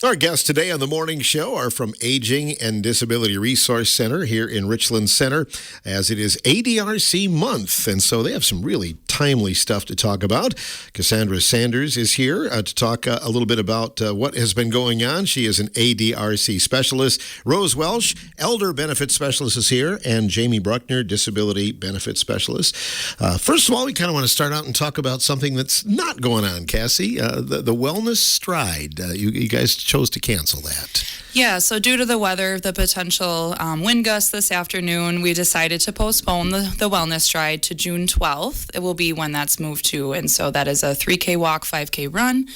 Our guests today on the morning show are from Aging and Disability Resource Center here in Richland Center, as it is ADRC month. And so they have some really timely stuff to talk about. Cassandra Sanders is here to talk a little bit about what has been going on. She is an ADRC specialist. Rose Welsh, Elder Benefit Specialist, is here, and Jamie Bruckner, Disability Benefit Specialist. First of all, we kind of want to start out and talk about something that's not going on, Cassie, the Wellness Stride. You guys chose to cancel that. Yeah, so due to the weather, the potential wind gusts this afternoon, we decided to postpone the Wellness Stride to June 12th. It will be when that's moved to, and so that is a 3K walk, 5K run.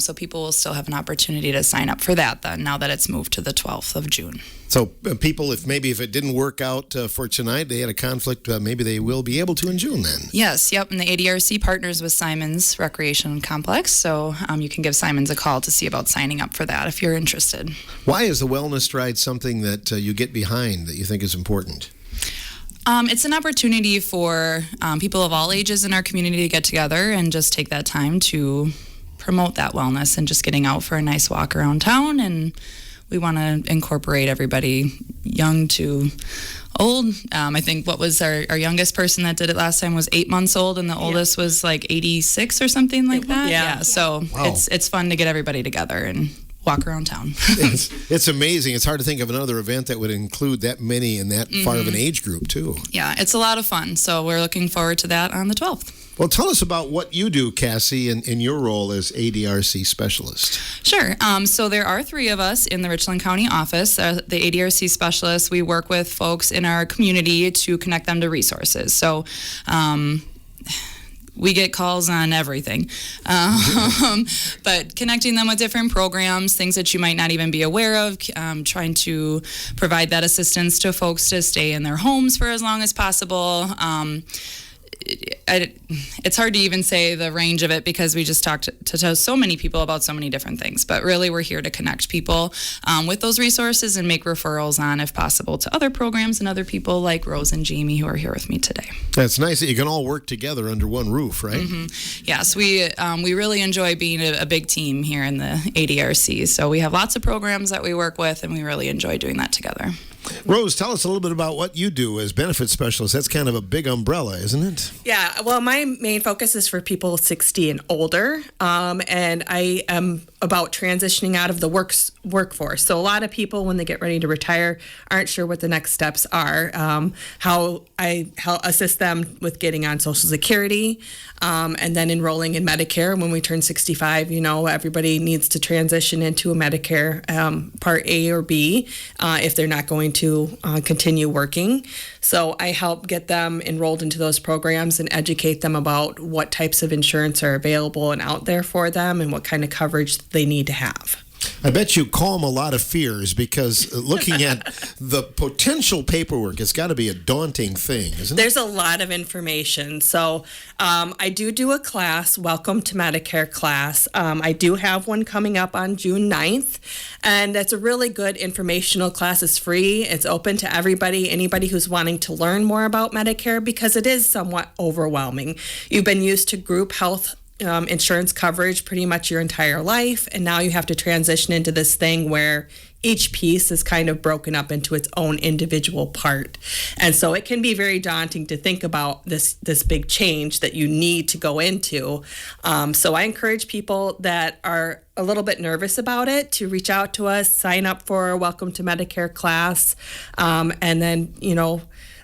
So people will still have an opportunity to sign up for that then, now that it's moved to the 12th of June. So people, if it didn't work out for tonight, they had a conflict, maybe they will be able to in June then. Yes, yep, and the ADRC partners with Simons Recreation Complex, so you can give Simons a call to see about signing up for that if you're interested. Why is the Wellness Stride something that you get behind that you think is important? It's an opportunity for people of all ages in our community to get together and just take that time to promote that wellness and just getting out for a nice walk around town. And we want to incorporate everybody, young to old. I think what was our youngest person that did it last time was 8 months old, and the oldest was like 86 or something like that. Yeah. So wow. It's fun to get everybody together and walk around town. It's amazing. It's hard to think of another event that would include that many and that far of an age group, too. Yeah, it's a lot of fun. So we're looking forward to that on the 12th. Well, tell us about what you do, Cassie, in your role as ADRC specialist. Sure. So there are three of us in the Richland County office. The ADRC specialists, we work with folks in our community to connect them to resources. So we get calls on everything, but connecting them with different programs, things that you might not even be aware of, trying to provide that assistance to folks to stay in their homes for as long as possible. It's hard to even say the range of it because we just talked to so many people about so many different things. But really, we're here to connect people with those resources and make referrals on, if possible, to other programs and other people like Rose and Jamie who are here with me today. That's nice that you can all work together under one roof, right? Mm-hmm. Yes, we really enjoy being a big team here in the ADRC. So we have lots of programs that we work with, and we really enjoy doing that together. Rose, tell us a little bit about what you do as benefit specialist. That's kind of a big umbrella, isn't it? Yeah, well, my main focus is for people 60 and older, and I am about transitioning out of the workforce. So a lot of people, when they get ready to retire, aren't sure what the next steps are, how I help assist them with getting on Social Security, and then enrolling in Medicare. When we turn 65, everybody needs to transition into a Medicare Part A or B if they're not going to continue working. So I help get them enrolled into those programs and educate them about what types of insurance are available and out there for them and what kind of coverage they need to have. I bet you calm a lot of fears because looking at the potential paperwork, it's got to be a daunting thing, isn't it? There's a lot of information. So I do a class, Welcome to Medicare class. I do have one coming up on June 9th, and it's a really good informational class. It's free. It's open to everybody, anybody who's wanting to learn more about Medicare, because it is somewhat overwhelming. You've been used to group health insurance coverage pretty much your entire life, and now you have to transition into this thing where each piece is kind of broken up into its own individual part. And so it can be very daunting to think about this big change that you need to go into. So I encourage people that are a little bit nervous about it to reach out to us, sign up for a Welcome to Medicare class, and then,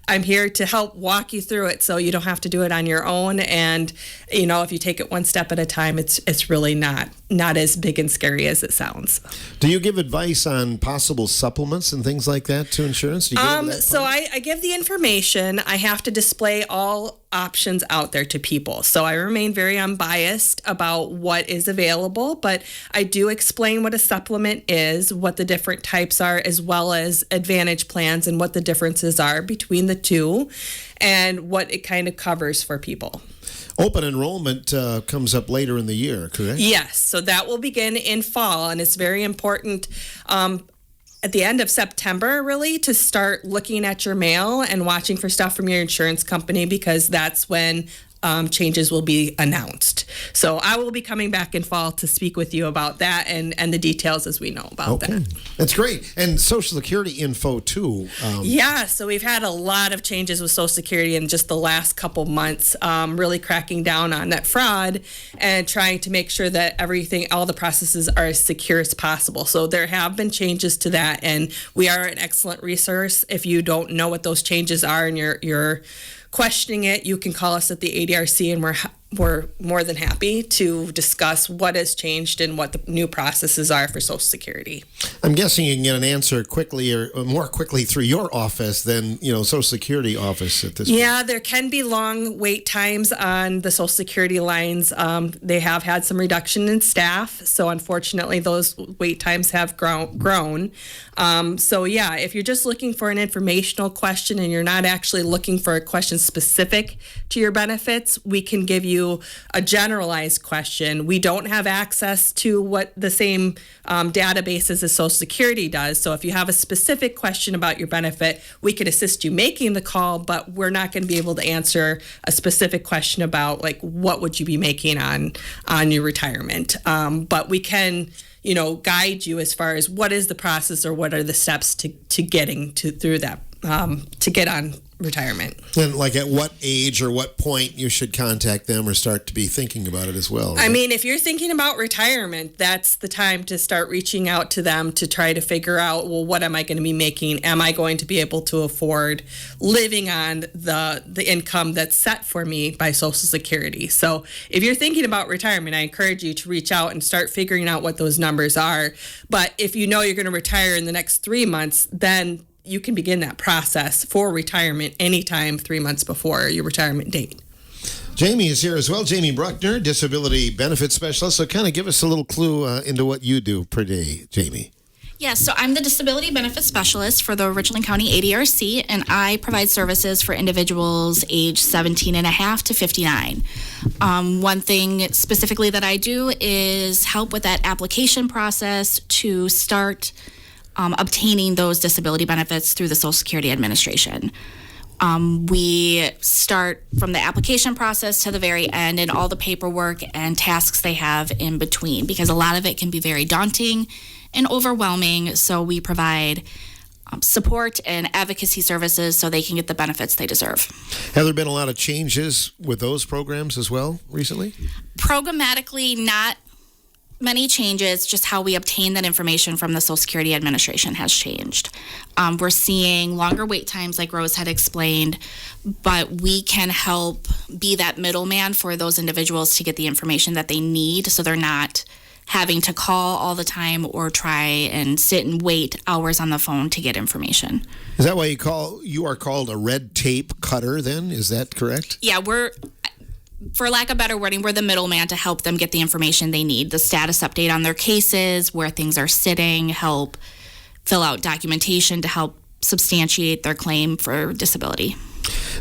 I'm here to help walk you through it so you don't have to do it on your own. And, if you take it one step at a time, it's really not as big and scary as it sounds. Do you give advice on possible supplements and things like that to insurance? Do you give that so I give the information. I have to display all options out there to people. So I remain very unbiased about what is available, but I do explain what a supplement is, what the different types are, as well as Advantage plans and what the differences are between the two and what it kind of covers for people. Open enrollment comes up later in the year, correct? Yes, so that will begin in fall, and it's very important at the end of September, really, to start looking at your mail and watching for stuff from your insurance company, because that's when changes will be announced. So I will be coming back in fall to speak with you about that and the details as we know about that. That's great. And Social Security info, too. Yeah, so we've had a lot of changes with Social Security in just the last couple months, really cracking down on that fraud and trying to make sure that all the processes are as secure as possible. So there have been changes to that, and we are an excellent resource. If you don't know what those changes are and you're questioning it, you can call us at the ADRC, and we're more than happy to discuss what has changed and what the new processes are for Social Security. I'm guessing you can get an answer quickly or more quickly through your office than, Social Security office at this point. Yeah, there can be long wait times on the Social Security lines. They have had some reduction in staff, so unfortunately those wait times have grown. So yeah, if you're just looking for an informational question and you're not actually looking for a question specific to your benefits, we can give you a generalized question. We don't have access to what the same databases as Social Security does. So if you have a specific question about your benefit, we can assist you making the call, but we're not going to be able to answer a specific question about like what would you be making on your retirement. But we can guide you as far as what is the process or what are the steps to getting through that to get on retirement. And like at what age or what point you should contact them or start to be thinking about it as well. I mean, if you're thinking about retirement, that's the time to start reaching out to them to try to figure out, well, what am I going to be making? Am I going to be able to afford living on the income that's set for me by Social Security? So if you're thinking about retirement, I encourage you to reach out and start figuring out what those numbers are. But if you know you're going to retire in the next 3 months, then you can begin that process for retirement anytime 3 months before your retirement date. Jamie is here as well. Jamie Bruckner, Disability Benefits Specialist. So kind of give us a little clue into what you do per day, Jamie. Yes, so I'm the Disability Benefits Specialist for the Richland County ADRC, and I provide services for individuals age 17 and a half to 59. One thing specifically that I do is help with that application process to start obtaining those disability benefits through the Social Security Administration. We start from the application process to the very end and all the paperwork and tasks they have in between, because a lot of it can be very daunting and overwhelming. So we provide support and advocacy services so they can get the benefits they deserve. Have there been a lot of changes with those programs as well recently? Programmatically, not many changes, just how we obtain that information from the Social Security Administration has changed. We're seeing longer wait times, like Rose had explained, but we can help be that middleman for those individuals to get the information that they need, so they're not having to call all the time or try and sit and wait hours on the phone to get information. Is that why you are called a red tape cutter then? Is that correct? Yeah, for lack of better wording, we're the middleman to help them get the information they need, the status update on their cases, where things are sitting, help fill out documentation to help substantiate their claim for disability.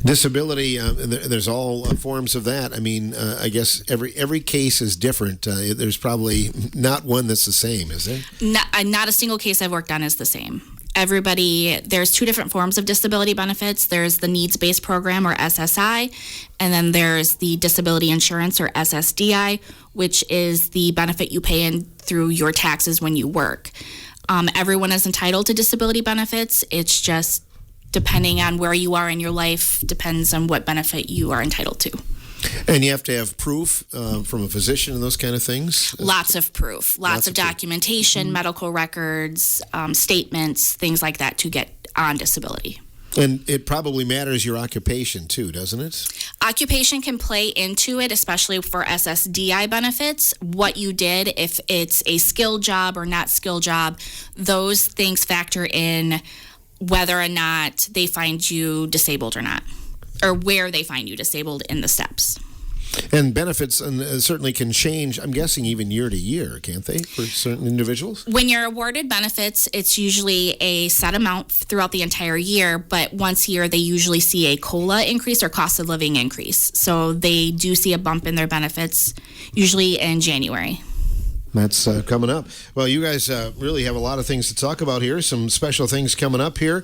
Disability, there's all forms of that. I mean, I guess every case is different. There's probably not one that's the same, is there? Not a single case I've worked on is the same. There's two different forms of disability benefits. There's the needs-based program, or SSI, and then there's the disability insurance, or SSDI, which is the benefit you pay in through your taxes when you work. Everyone is entitled to disability benefits. It's just depending on where you are in your life, depends on what benefit you are entitled to. And you have to have proof from a physician and those kind of things? Lots of proof, lots of documentation, medical records, statements, things like that to get on disability. And it probably matters your occupation too, doesn't it? Occupation can play into it, especially for SSDI benefits. What you did, if it's a skilled job or not skilled job, those things factor in whether or not they find you disabled or not, or where they find you disabled in the steps. And benefits certainly can change, I'm guessing, even year to year, can't they, for certain individuals? When you're awarded benefits, it's usually a set amount throughout the entire year, but once a year they usually see a COLA increase, or cost of living increase. So they do see a bump in their benefits, usually in January. That's coming up. Well, you guys really have a lot of things to talk about here, some special things coming up here.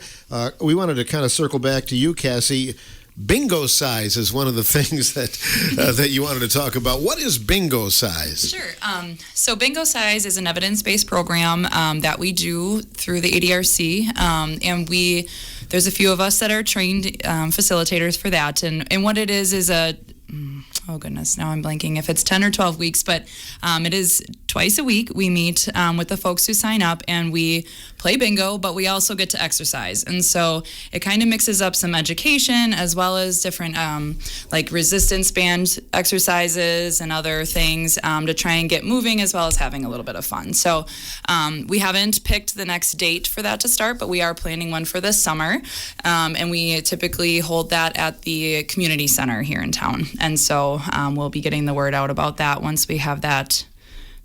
We wanted to kind of circle back to you, Cassie. bingo size is one of the things that you wanted to talk about. What is bingo size? Sure. So Bingo Size is an evidence-based program that we do through the ADRC, and there's a few of us that are trained facilitators for that. And what it is oh goodness, now I'm blanking if it's 10 or 12 weeks, but it is twice a week. We meet with the folks who sign up and we play bingo, but we also get to exercise. And so it kind of mixes up some education as well as different like resistance band exercises and other things to try and get moving as well as having a little bit of fun. So we haven't picked the next date for that to start, but we are planning one for this summer. And we typically hold that at the community center here in town. And so we'll be getting the word out about that once we have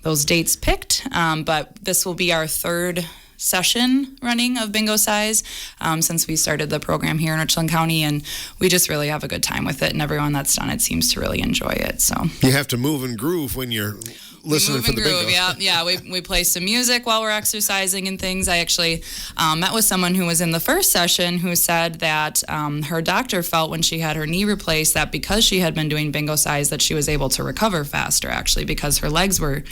those dates picked. But this will be our third session running of Bingo Size since we started the program here in Richland County, and we just really have a good time with it, and everyone that's done it seems to really enjoy it. So you have to move and groove when you're listening for the bingo. Yeah. We play some music while we're exercising and things. I actually met with someone who was in the first session who said that her doctor felt when she had her knee replaced that because she had been doing Bingo Size that she was able to recover faster, actually, because her legs were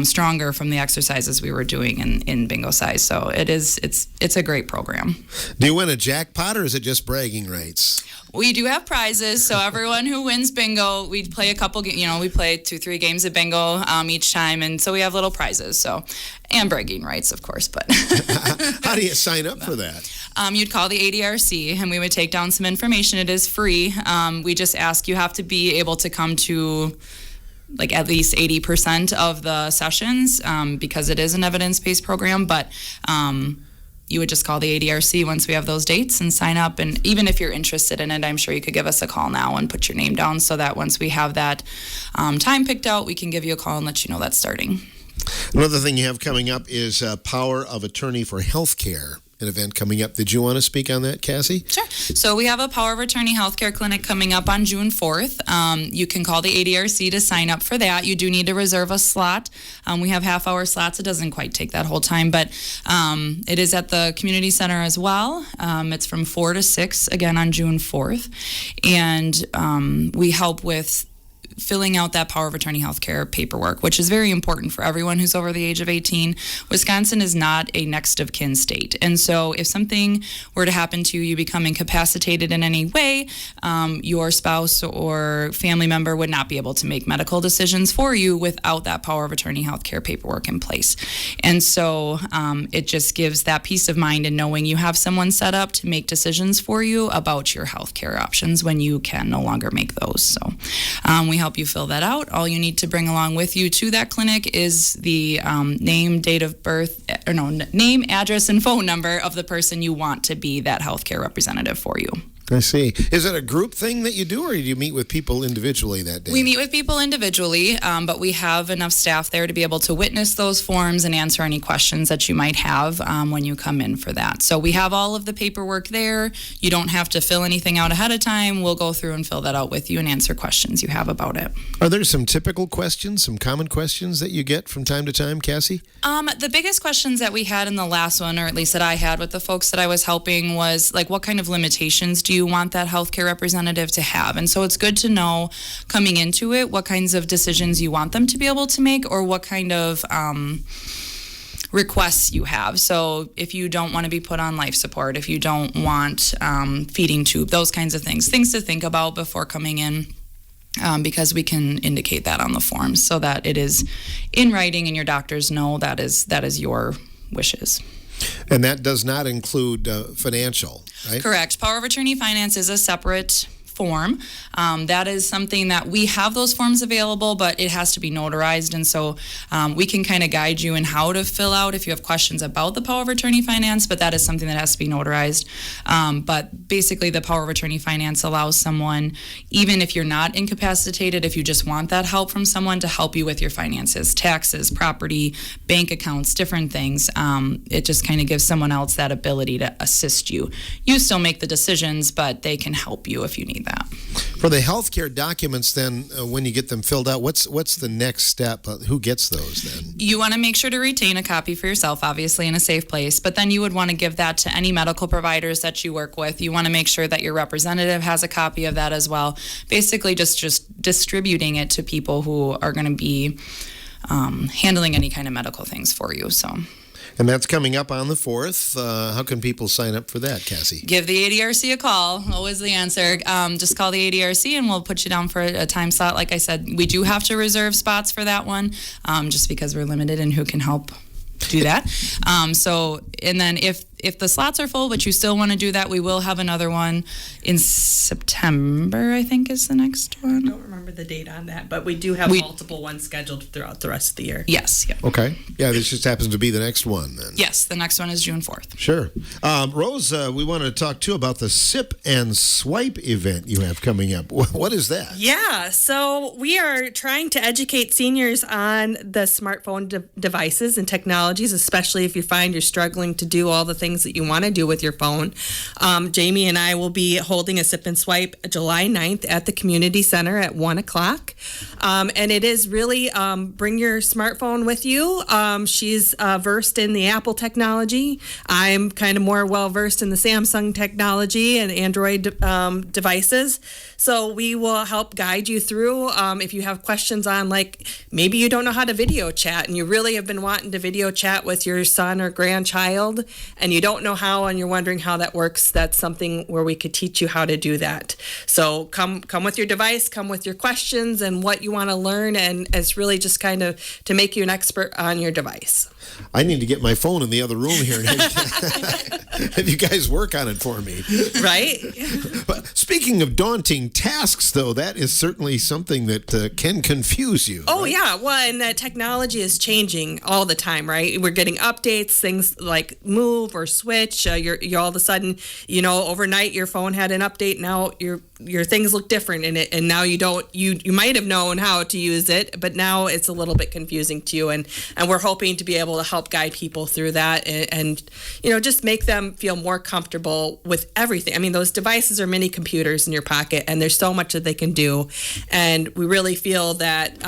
stronger from the exercises we were doing in Bingo Size. So it's a great program. Do you win a jackpot or is it just bragging rights? We do have prizes, so everyone who wins bingo, we play we play 2-3 games of bingo each time, and so we have little prizes, and bragging rights, of course. But how do you sign up for that? You'd call the ADRC, and we would take down some information. It is free. We just ask you have to be able to come to like at least 80% of the sessions because it is an evidence-based program, but you would just call the ADRC once we have those dates and sign up. And even if you're interested in it, I'm sure you could give us a call now and put your name down so that once we have that time picked out, we can give you a call and let you know that's starting. Another thing you have coming up is Power of Attorney for Healthcare, an event coming up. Did you want to speak on that, Cassie? Sure. So we have a Power of Attorney healthcare clinic coming up on June 4th. You can call the ADRC to sign up for that. You do need to reserve a slot. We have half-hour slots. It doesn't quite take that whole time, but it is at the community center as well. It's from 4 to 6, again, on June 4th. And we help with filling out that power of attorney healthcare paperwork, which is very important for everyone who's over the age of 18. Wisconsin is not a next of kin state. And so if something were to happen to you, you become incapacitated in any way, your spouse or family member would not be able to make medical decisions for you without that power of attorney healthcare paperwork in place. And so it just gives that peace of mind in knowing you have someone set up to make decisions for you about your healthcare options when you can no longer make those. So we help you fill that out. All you need to bring along with you to that clinic is the name, name, address, and phone number of the person you want to be that healthcare representative for you. I see. Is it a group thing that you do, or do you meet with people individually that day? We meet with people individually, but we have enough staff there to be able to witness those forms and answer any questions that you might have when you come in for that. So we have all of the paperwork there. You don't have to fill anything out ahead of time. We'll go through and fill that out with you and answer questions you have about it. Are there some typical questions, some common questions that you get from time to time, Cassie? The biggest questions that we had in the last one, or at least that I had with the folks that I was helping, was like, what kind of limitations do you want that healthcare representative to have? And so it's good to know coming into it what kinds of decisions you want them to be able to make, or what kind of requests you have. So if you don't want to be put on life support, if you don't want feeding tube, those kinds of things to think about before coming in. Because we can indicate that on the forms so that it is in writing and your doctors know that is your wishes. And that does not include financial, right? Correct. Power of attorney finance is a separate form. That is something that we have those forms available, but it has to be notarized. And so we can kind of guide you in how to fill out if you have questions about the power of attorney finance, but that is something that has to be notarized. But basically the power of attorney finance allows someone, even if you're not incapacitated, if you just want that help from someone to help you with your finances, taxes, property, bank accounts, different things. It just kind of gives someone else that ability to assist you. You still make the decisions, but they can help you if you need need that. For the healthcare documents, then, when you get them filled out, what's the next step? Who gets those then? You want to make sure to retain a copy for yourself, obviously, in a safe place, but then you would want to give that to any medical providers that you work with. You want to make sure that your representative has a copy of that as well. Basically, just distributing it to people who are going to be handling any kind of medical things for you. So. And that's coming up on the 4th. How can people sign up for that, Cassie? Give the ADRC a call. Always the answer. Just call the ADRC and we'll put you down for a time slot. Like I said, we do have to reserve spots for that one just because we're limited in who can help do that. And then if the slots are full, but you still want to do that, we will have another one in September, I think is the next one. I don't remember the date on that, but we do have multiple ones scheduled throughout the rest of the year. Yes. Yep. Okay. Yeah, this just happens to be the next one then. Yes, the next one is June 4th. Sure. Rose, we wanted to talk too about the Sip and Swipe event you have coming up. What is that? Yeah, so we are trying to educate seniors on the smartphone devices and technologies, especially if you find you're struggling to do all the things that you want to do with your phone. Jamie and I will be holding a Sip and Swipe July 9th at the community center at 1 o'clock. And it is really bring your smartphone with you. She's versed in the Apple technology. I'm kind of more well versed in the Samsung technology and Android devices. So we will help guide you through if you have questions on, like, maybe you don't know how to video chat and you really have been wanting to video chat with your son or grandchild and you don't know how and you're wondering how that works. That's something where we could teach you how to do that. So come with your device, come with your questions and what you want to learn, and it's really just kind of to make you an expert on your device. I need to get my phone in the other room here and have you guys work on it for me. Right? But speaking of daunting tasks, though, that is certainly something that can confuse you. Oh, right? yeah. Well, and that technology is changing all the time, right? We're getting updates, things like move or switch. You're all of a sudden, overnight your phone had an update. Now your things look different in it, and now you might have known how to use it, but now it's a little bit confusing to you. And we're hoping to be able to help guide people through that and just make them feel more comfortable with everything. I mean, those devices are mini computers in your pocket, and there's so much that they can do. And we really feel that,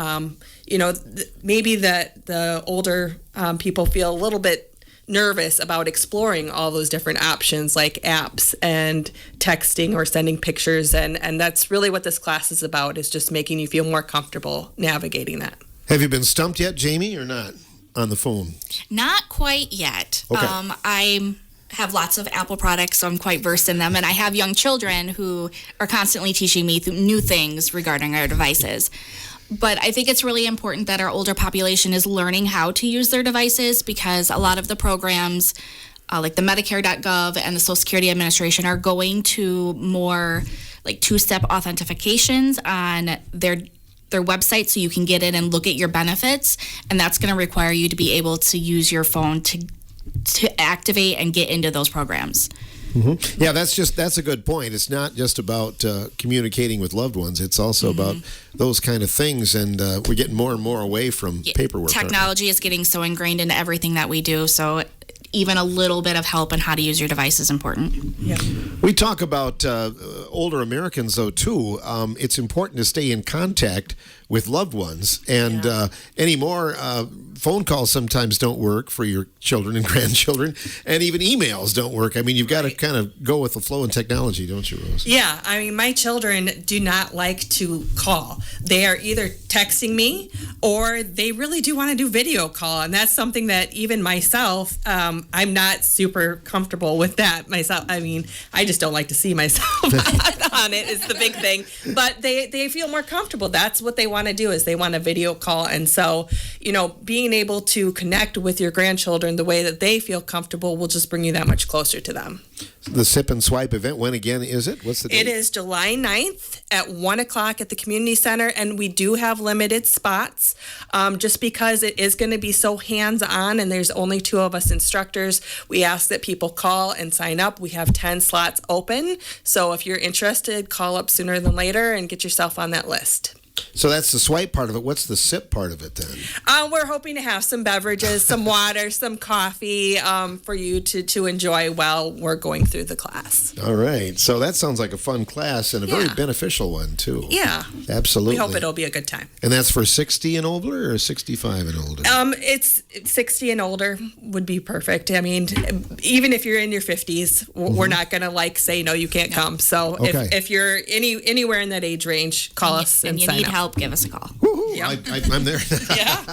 maybe that the older people feel a little bit nervous about exploring all those different options like apps and texting or sending pictures. And that's really what this class is about, is just making you feel more comfortable navigating that. Have you been stumped yet, Jamie, or not on the phone? Not quite yet. Okay. I have lots of Apple products, so I'm quite versed in them. And I have young children who are constantly teaching me new things regarding our devices. But I think it's really important that our older population is learning how to use their devices, because a lot of the programs, like the Medicare.gov and the Social Security Administration, are going to more like two-step authentications on their website, so you can get in and look at your benefits. And that's going to require you to be able to use your phone to activate and get into those programs. Mm-hmm. Yeah, that's a good point. It's not just about communicating with loved ones. It's also about those kind of things, and we're getting more and more away from paperwork. Technology is getting so ingrained into everything that we do, so even a little bit of help on how to use your device is important. Yeah. We talk about older Americans, though, too. It's important to stay in contact with loved ones, and any more phone calls sometimes don't work for your children and grandchildren, and even emails don't work. I mean, you've got to kind of go with the flow in technology, don't you, Rose? Yeah, I mean, my children do not like to call. They are either texting me or they really do want to do video call, and that's something that even myself, I'm not super comfortable with that myself. I mean, I just don't like to see myself on it is the big thing, but they feel more comfortable. That's what they want to do, is they want a video call. And so, being able to connect with your grandchildren the way that they feel comfortable will just bring you that much closer to them. The Sip and Swipe event, when again is it? What's the date? It is July 9th at 1 o'clock at the community center, and we do have limited spots just because it is going to be so hands-on and there's only 2 of us instructors. We ask that people call and sign up. We have 10 slots open, so if you're interested, call up sooner than later and get yourself on that list. So that's the swipe part of it. What's the sip part of it then? We're hoping to have some beverages, some water, some coffee for you to enjoy while we're going through the class. All right. So that sounds like a fun class and a very Yeah. beneficial one, too. Yeah. Absolutely. We hope it'll be a good time. And that's for 60 and older or 65 and older? It's 60 and older would be perfect. I mean, even if you're in your 50s, we're not going to say, no, you can't come. So Okay. if you're anywhere in that age range, call us and you sign need up. help, give us a call. Woohoo! Yep. I'm there. Yeah.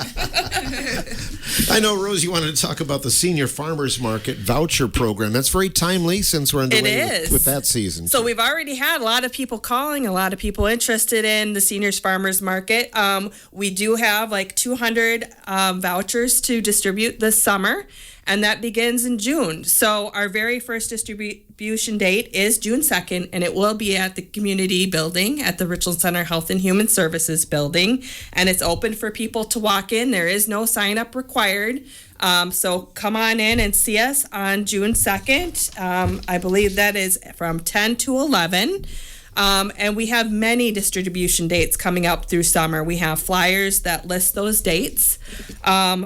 I know, Rose, you wanted to talk about the Senior Farmers Market voucher program. That's very timely since we're underway It is. with that season. So we've already had a lot of people calling, a lot of people interested in the Seniors Farmers Market. We do have 200 vouchers to distribute this summer, and that begins in June. So our very first distribution date is June 2nd, and it will be at the community building at the Richland Center Health and Human Services building, and it's open for people to walk in. There is no sign up required. So come on in and see us on June 2nd. I believe that is from 10 to 11. And we have many distribution dates coming up through summer. We have flyers that list those dates.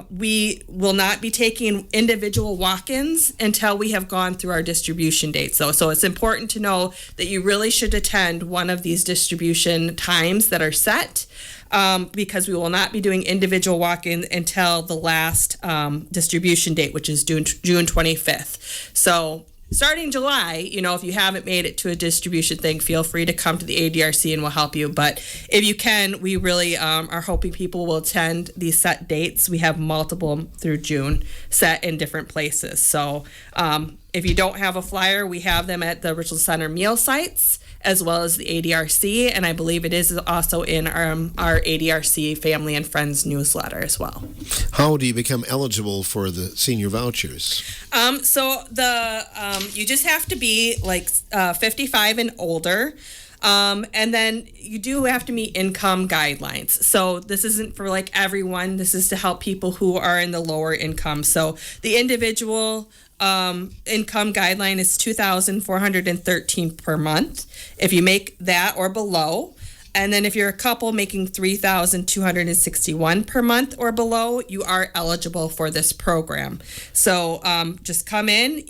We will not be taking individual walk-ins until we have gone through our distribution dates. So it's important to know that you really should attend one of these distribution times that are set. Because we will not be doing individual walk-in until the last distribution date, which is June 25th. So starting July, if you haven't made it to a distribution thing, feel free to come to the ADRC and we'll help you. But if you can, we really are hoping people will attend these set dates. We have multiple through June set in different places. So if you don't have a flyer, we have them at the Richland Center meal sites, as well as the ADRC, and I believe it is also in our ADRC Family and Friends newsletter as well. How do you become eligible for the senior vouchers? So you just have to be 55 and older. And then you do have to meet income guidelines. So this isn't for everyone. This is to help people who are in the lower income. So the individual income guideline is $2,413 per month. If you make that or below, and then if you're a couple making $3,261 per month or below, you are eligible for this program. So just come in.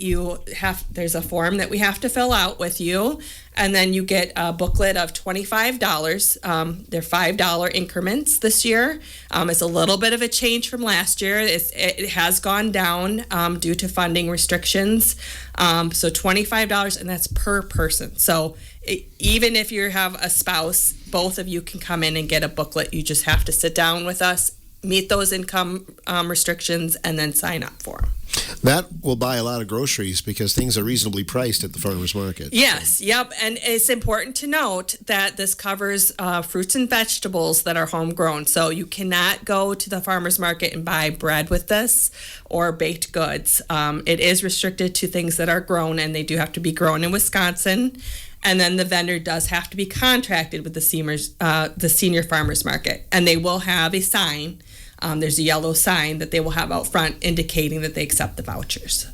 There's a form that we have to fill out with you, and then you get a booklet of $25. They're $5 increments this year. It's a little bit of a change from last year. It has gone down due to funding restrictions. So $25, and that's per person. So even if you have a spouse, both of you can come in and get a booklet. You just have to sit down with us, meet those income restrictions, and then sign up for them. That will buy a lot of groceries because things are reasonably priced at the farmers market. Yes, yep. And it's important to note that this covers fruits and vegetables that are homegrown. So you cannot go to the farmers market and buy bread with this or baked goods. It is restricted to things that are grown, and they do have to be grown in Wisconsin. And then the vendor does have to be contracted with the senior farmers market, and they will have a sign. There's a yellow sign that they will have out front indicating that they accept the vouchers.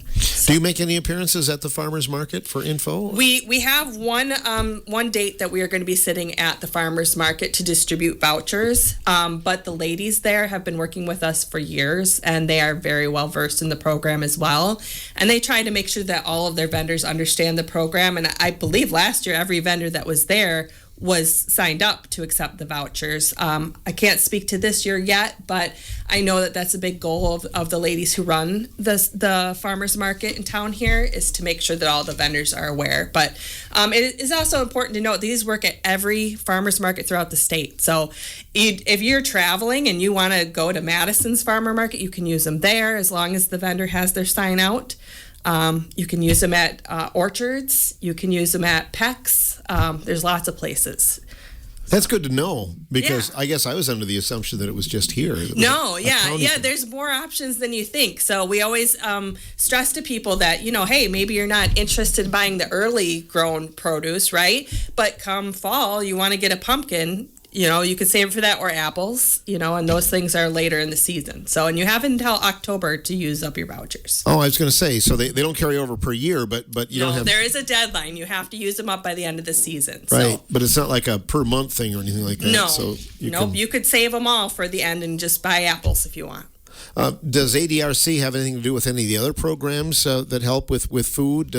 Do you make any appearances at the farmers market for info? We have one date that we are going to be sitting at the farmers market to distribute vouchers, but the ladies there have been working with us for years, and they are very well versed in the program as well, and they try to make sure that all of their vendors understand the program. And I believe last year every vendor that was there was signed up to accept the vouchers. I can't speak to this year yet, but I know that that's a big goal of the ladies who run the farmers market in town here, is to make sure that all the vendors are aware. But it is also important to note these work at every farmers market throughout the state. So if you're traveling and you want to go to Madison's farmer market, you can use them there as long as the vendor has their sign out. You can use them at orchards. You can use them at Peck's. There's lots of places. That's good to know, because I guess I was under the assumption that it was just here. No, yeah. There's more options than you think. So we always stress to people that, hey, maybe you're not interested in buying the early grown produce, right? But come fall, you want to get a pumpkin. You could save it for that or apples, and those things are later in the season. So, and you have until October to use up your vouchers. Oh, I was going to say, so they don't carry over per year, but you don't have... there is a deadline. You have to use them up by the end of the season. Right, So. but it's not like a per month thing or anything like that. No, So you could save them all for the end and just buy apples if you want. Does ADRC have anything to do with any of the other programs that help with food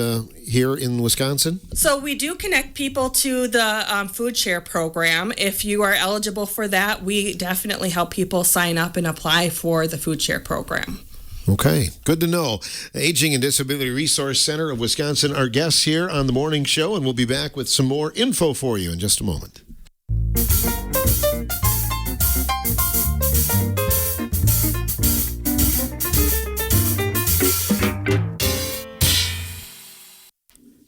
here in Wisconsin? So we do connect people to the food share program. If you are eligible for that, we definitely help people sign up and apply for the food share program. Okay, good to know. Aging and Disability Resource Center of Wisconsin, our guests here on the morning show, and we'll be back with some more info for you in just a moment.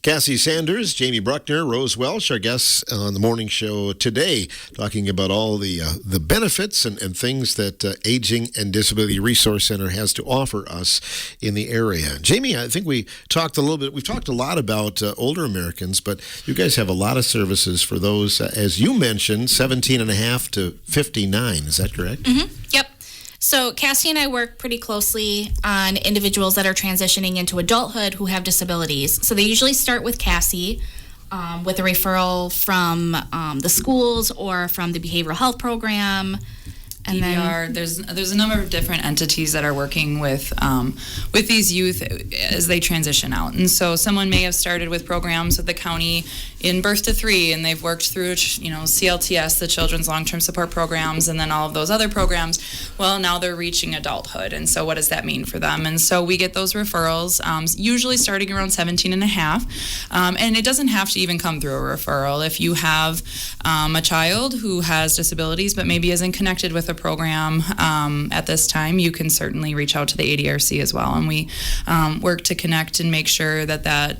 Cassie Sanders, Jamie Bruckner, Rose Welsh, our guests on the morning show today, talking about all the benefits and things that Aging and Disability Resource Center has to offer us in the area. Jamie, I think we've talked a lot about older Americans, but you guys have a lot of services for those, as you mentioned, 17 and a half to 59. Is that correct? Mm-hmm. Yep. So Cassie and I work pretty closely on individuals that are transitioning into adulthood who have disabilities. So they usually start with Cassie with a referral from the schools or from the behavioral health program. And then there's a number of different entities that are working with these youth as they transition out. And so someone may have started with programs with the county in birth to 3, and they've worked through CLTS, the Children's Long-Term Support Programs, and then all of those other programs. Well, now they're reaching adulthood, and so what does that mean for them? And so we get those referrals, usually starting around 17 and a half, and it doesn't have to even come through a referral. If you have a child who has disabilities but maybe isn't connected with a program at this time, you can certainly reach out to the ADRC as well, and we work to connect and make sure that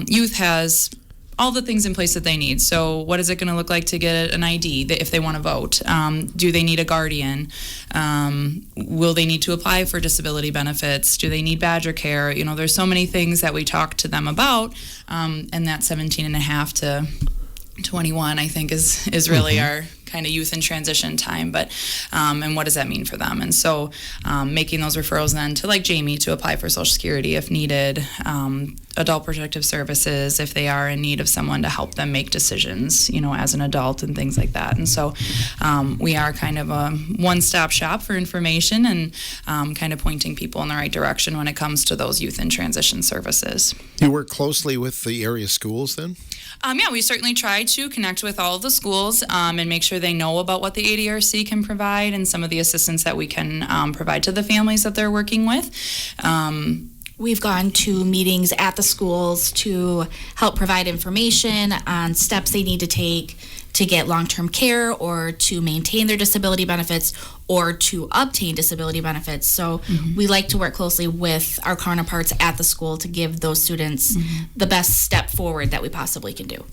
youth has all the things in place that they need. So what is it going to look like to get an ID if they want to vote? Do they need a guardian? Will they need to apply for disability benefits? Do they need Badger care? There's so many things that we talk to them about, and that 17 and a half to 21, I think, is really our kind of youth in transition time, but and what does that mean for them? And so making those referrals then to, like Jamie, to apply for Social Security if needed, adult protective services if they are in need of someone to help them make decisions, as an adult and things like that. And so we are kind of a one-stop shop for information and kind of pointing people in the right direction when it comes to those youth in transition services. You work closely with the area schools then? Yeah, we certainly try to connect with all of the schools and make sure they know about what the ADRC can provide and some of the assistance that we can provide to the families that they're working with. We've gone to meetings at the schools to help provide information on steps they need to take to get long-term care or to maintain their disability benefits or to obtain disability benefits. So we like to work closely with our counterparts at the school to give those students the best step forward that we possibly can do.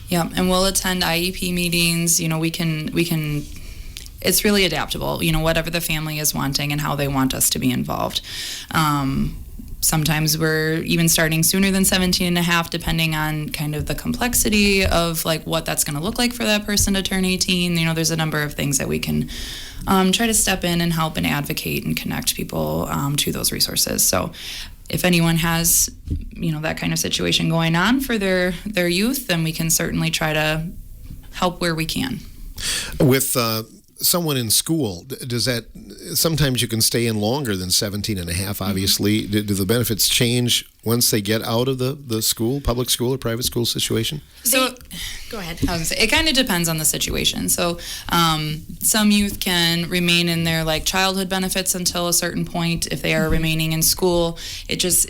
Yeah, and we'll attend IEP meetings. We can it's really adaptable, whatever the family is wanting and how they want us to be involved. Sometimes we're even starting sooner than 17 and a half, depending on kind of the complexity of like what that's going to look like for that person to turn 18. There's a number of things that we can try to step in and help and advocate and connect people to those resources. So if anyone has, that kind of situation going on for their youth, then we can certainly try to help where we can. With someone in school, does that, sometimes you can stay in longer than 17 and a half, obviously. Do the benefits change once they get out of the school, public school or private school situation? So, go ahead. I was going to say, it kind of depends on the situation. So some youth can remain in their childhood benefits until a certain point if they are remaining in school. It's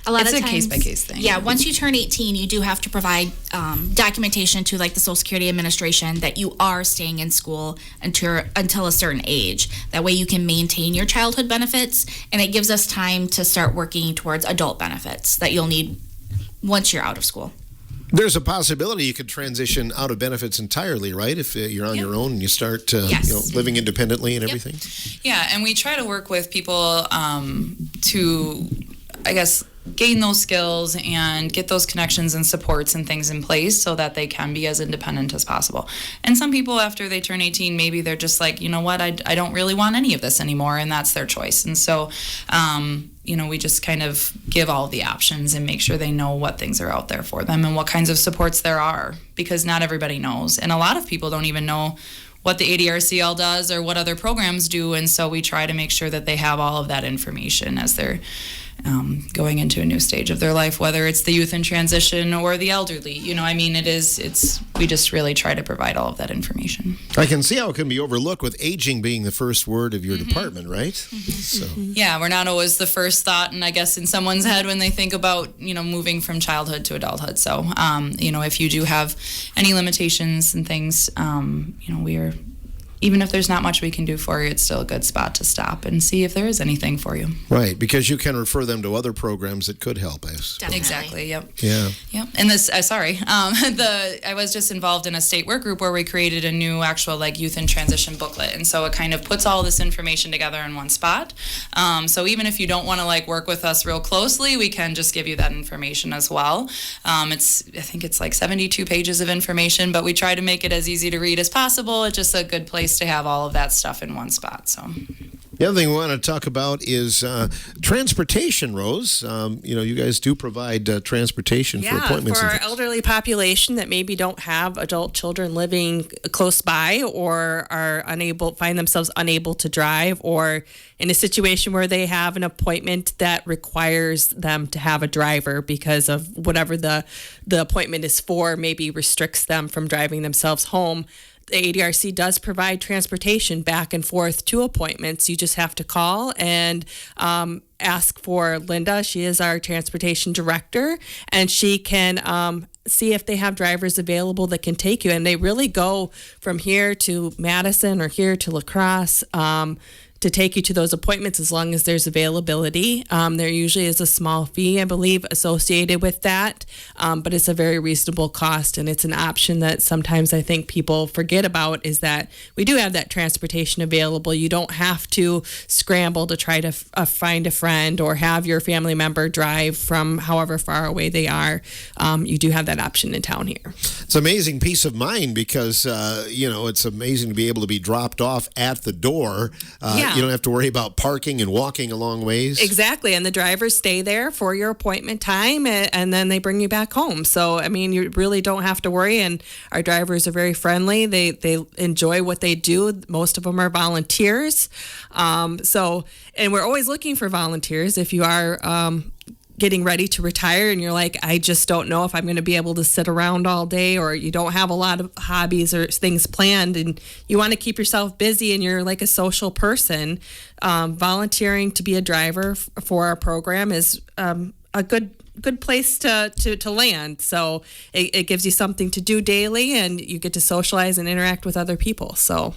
a case-by-case thing. Yeah, once you turn 18, you do have to provide documentation to the Social Security Administration that you are staying in school until a certain age. That way you can maintain your childhood benefits, and it gives us time to start working towards adult benefits that you'll need once you're out of school. There's a possibility you could transition out of benefits entirely, right? If you're on your own and you start living independently and everything. Yeah, and we try to work with people to, I guess, gain those skills and get those connections and supports and things in place so that they can be as independent as possible. And some people, after they turn 18, maybe they're just like, you know what, I don't really want any of this anymore, and that's their choice. And so, we just kind of give all the options and make sure they know what things are out there for them and what kinds of supports there are, because not everybody knows. And a lot of people don't even know what the ADRCL does or what other programs do. And so we try to make sure that they have all of that information as they're going into a new stage of their life, whether it's the youth in transition or the elderly. We just really try to provide all of that information. I can see how it can be overlooked with aging being the first word of your department, right? So. Yeah, we're not always the first thought, and I guess in someone's head when they think about, moving from childhood to adulthood. So, if you do have any limitations and things, even if there's not much we can do for you, it's still a good spot to stop and see if there is anything for you. Right, because you can refer them to other programs that could help us. Definitely. Exactly, yep. Yeah. Yep. And this, I was just involved in a state work group where we created a new actual youth in transition booklet. And so it kind of puts all this information together in one spot. So even if you don't want to work with us real closely, we can just give you that information as well. I think it's 72 pages of information, but we try to make it as easy to read as possible. It's just a good place to have all of that stuff in one spot. So the other thing we want to talk about is transportation, Rose. You guys do provide transportation for appointments. For our elderly population that maybe don't have adult children living close by or find themselves unable to drive, or in a situation where they have an appointment that requires them to have a driver because of whatever the appointment is for, maybe restricts them from driving themselves home. The ADRC does provide transportation back and forth to appointments. You just have to call and ask for Linda. She is our transportation director, and she can see if they have drivers available that can take you. And they really go from here to Madison or here to La Crosse to take you to those appointments as long as there's availability. There usually is a small fee, I believe, associated with that, but it's a very reasonable cost, and it's an option that sometimes I think people forget about, is that we do have that transportation available. You don't have to scramble to try to find a friend or have your family member drive from however far away they are. You do have that option in town here. It's amazing peace of mind because, it's amazing to be able to be dropped off at the door. You don't have to worry about parking and walking a long ways. Exactly. And the drivers stay there for your appointment time, and then they bring you back home. So, you really don't have to worry. And our drivers are very friendly. They enjoy what they do. Most of them are volunteers. And we're always looking for volunteers. If you are getting ready to retire and you're like, I just don't know if I'm going to be able to sit around all day, or you don't have a lot of hobbies or things planned and you want to keep yourself busy and you're like a social person, volunteering to be a driver for our program is a good place to land. So it gives you something to do daily, and you get to socialize and interact with other people. So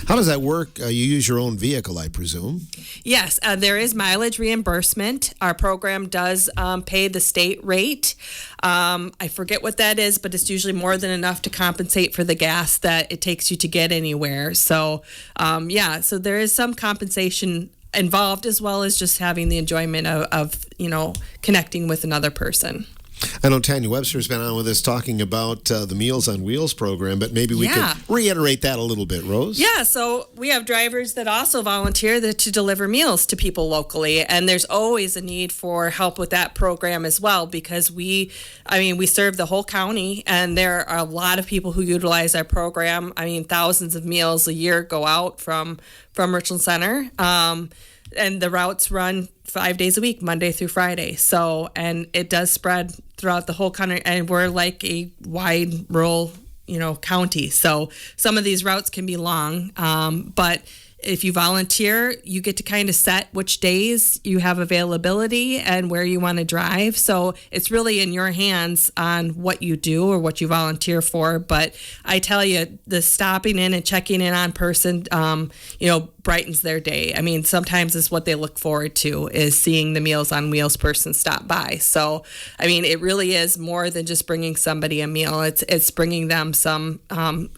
how does that work? You use your own vehicle, I presume. Yes, there is mileage reimbursement. Our program does pay the state rate. I forget what that is, but it's usually more than enough to compensate for the gas that it takes you to get anywhere. So, so there is some compensation involved, as well as just having the enjoyment of connecting with another person. I know Tanya Webster's been on with us talking about the Meals on Wheels program, but maybe we can reiterate that a little bit, Rose. Yeah, so we have drivers that also volunteer to deliver meals to people locally, and there's always a need for help with that program as well, because we serve the whole county, and there are a lot of people who utilize our program. Thousands of meals a year go out from Richland Center. And the routes run 5 days a week, Monday through Friday. So, and it does spread throughout the whole country, and we're like a wide rural, county. So some of these routes can be long, but if you volunteer, you get to kind of set which days you have availability and where you want to drive. So it's really in your hands on what you do or what you volunteer for. But I tell you, the stopping in and checking in on person, brightens their day. Sometimes it's what they look forward to, is seeing the Meals on Wheels person stop by. So, it really is more than just bringing somebody a meal. It's bringing them some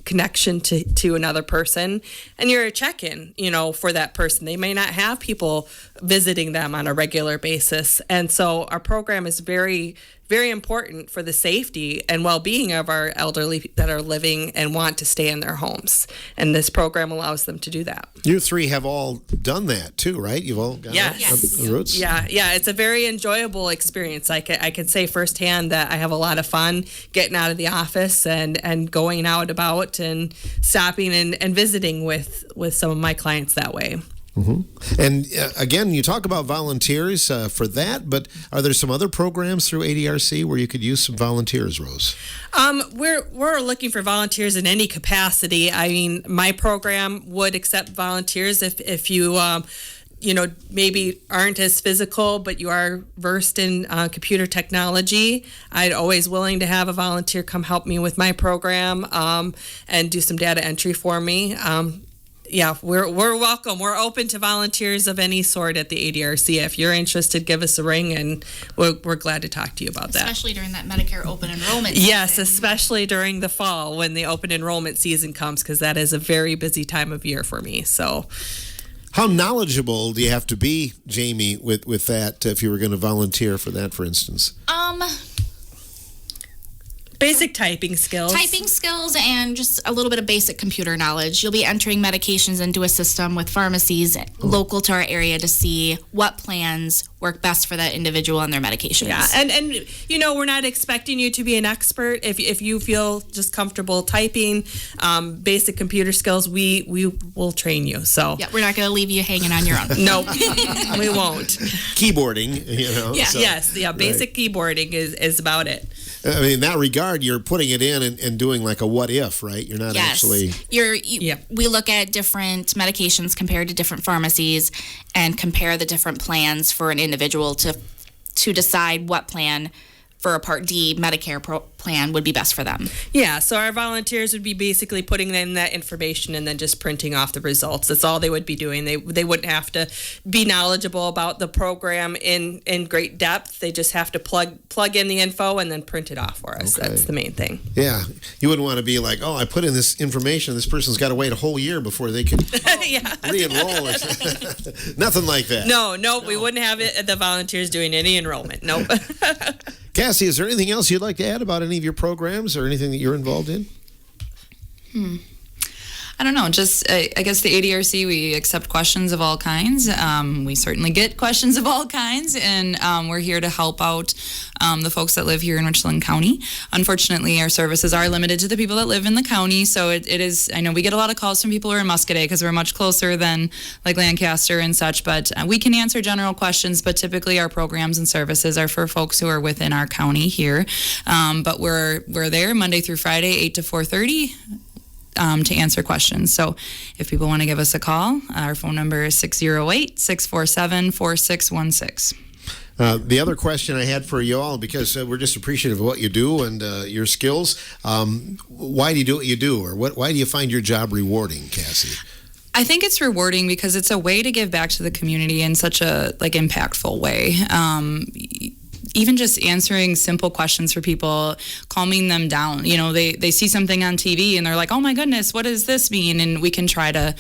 connection to another person, and you're a check-in, for that person. They may not have people visiting them on a regular basis. And so our program is very, very important for the safety and well-being of our elderly that are living and want to stay in their homes. And this program allows them to do that. You three have all done that too, right? You've all got Yes. the roots? Yeah, it's a very enjoyable experience. I can say firsthand that I have a lot of fun getting out of the office and going out about and stopping and visiting with some of my clients that way. Mm-hmm. And again, you talk about volunteers for that, but are there some other programs through ADRC where you could use some volunteers, Rose? We're looking for volunteers in any capacity. I mean, my program would accept volunteers if you maybe aren't as physical, but you are versed in computer technology. I'd always willing to have a volunteer come help me with my program and do some data entry for me. We're welcome. We're open to volunteers of any sort at the ADRC. If you're interested, give us a ring, and we're glad to talk to you about that. Especially during that Medicare open enrollment season. Yes, especially during the fall when the open enrollment season comes, because that is a very busy time of year for me. So, how knowledgeable do you have to be, Jamie, with that, if you were going to volunteer for that, for instance? Basic typing skills. Typing skills and just a little bit of basic computer knowledge. You'll be entering medications into a system with pharmacies local to our area to see what plans work best for that individual and their medications. Yeah, and we're not expecting you to be an expert. If you feel just comfortable typing, basic computer skills, we will train you. So yeah, we're not going to leave you hanging on your own. Nope, we won't. Keyboarding, Yeah. So, yes, basic keyboarding is about it. I mean, in that regard, you're putting it in and doing like a what if, right? You're not actually. We look at different medications compared to different pharmacies and compare the different plans for an individual to decide what plan for a Part D Medicare plan would be best for them. Yeah, so our volunteers would be basically putting in that information and then just printing off the results. That's all they would be doing. They wouldn't have to be knowledgeable about the program in great depth. They just have to plug in the info and then print it off for us. Okay. That's the main thing. Yeah, you wouldn't want to be like, I put in this information. This person's got to wait a whole year before they can re-enroll. Nothing like that. No, we wouldn't have the volunteers doing any enrollment. Nope. Cassie, is there anything else you'd like to add about any of your programs or anything that you're involved in? I don't know. Just, I guess the ADRC, we accept questions of all kinds. We certainly get questions of all kinds, and we're here to help out the folks that live here in Richland County. Unfortunately, our services are limited to the people that live in the county, so it is, I know we get a lot of calls from people who are in Muscoda because we're much closer than like Lancaster and such, but we can answer general questions, but typically our programs and services are for folks who are within our county here. But we're there Monday through Friday, 8 to 4:30. To answer questions. So if people want to give us a call, our phone number is 608-647-4616. The other question I had for you all, because we're just appreciative of what you do and your skills, why do you do what you do, or why do you find your job rewarding, Cassie? I think it's rewarding because it's a way to give back to the community in such a impactful way. Even just answering simple questions for people, calming them down. They see something on TV and they're like, oh my goodness, what does this mean? And we can try to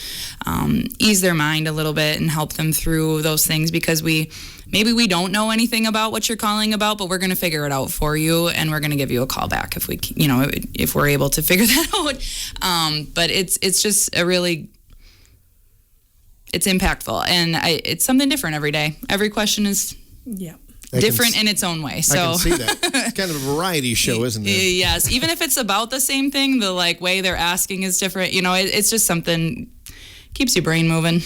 ease their mind a little bit and help them through those things, because maybe we don't know anything about what you're calling about, but we're going to figure it out for you, and we're going to give you a call back if we're able to figure that out. But it's just it's impactful, and it's something different every day. Every question is different in its own way. So I can see that. It's kind of a variety show, isn't it? Yes. Even if it's about the same thing, the way they're asking is different. It's just something keeps your brain moving.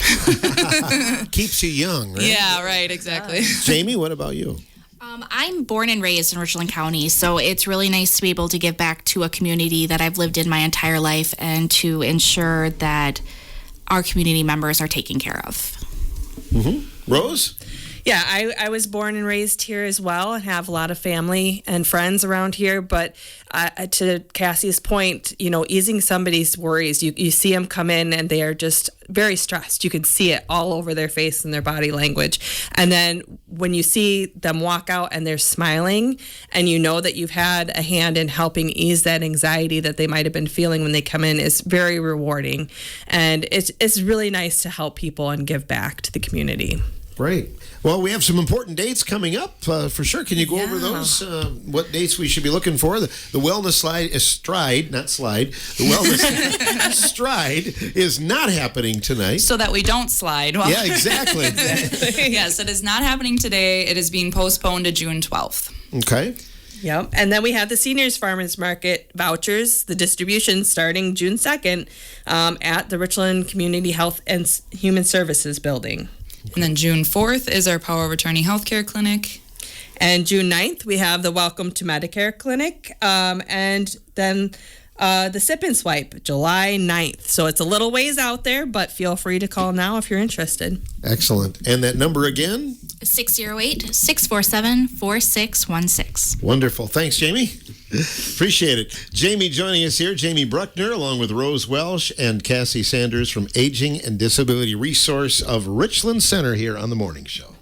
Keeps you young, right? Yeah, right, exactly. Jamie, what about you? I'm born and raised in Richland County, so it's really nice to be able to give back to a community that I've lived in my entire life and to ensure that our community members are taken care of. Mm-hmm. Rose? Yeah, I was born and raised here as well and have a lot of family and friends around here. But to Cassie's point, easing somebody's worries, you see them come in and they are just very stressed. You can see it all over their face and their body language. And then when you see them walk out and they're smiling and you know that you've had a hand in helping ease that anxiety that they might have been feeling when they come in, is very rewarding. And it's really nice to help people and give back to the community. Great. Well, we have some important dates coming up for sure. Can you go over those? What dates we should be looking for? The wellness stride, not slide. The wellness stride is not happening tonight. So that we don't slide. Well, Yeah, exactly. yes, it is not happening today. It is being postponed to June 12th. Okay. Yep. And then we have the Seniors Farmers Market vouchers, the distribution starting June 2nd at the Richland Community Health and Human Services Building. And then June 4th is our Power of Attorney Healthcare Clinic. And June 9th, we have the Welcome to Medicare Clinic. And then the Sip and Swipe, July 9th. So it's a little ways out there, but feel free to call now if you're interested. Excellent. And that number again? 608-647-4616. Wonderful. Thanks, Jamie. Appreciate it. Jamie joining us here, Jamie Bruckner, along with Rose Welsh and Cassie Sanders from Aging and Disability Resource of Richland Center here on The Morning Show.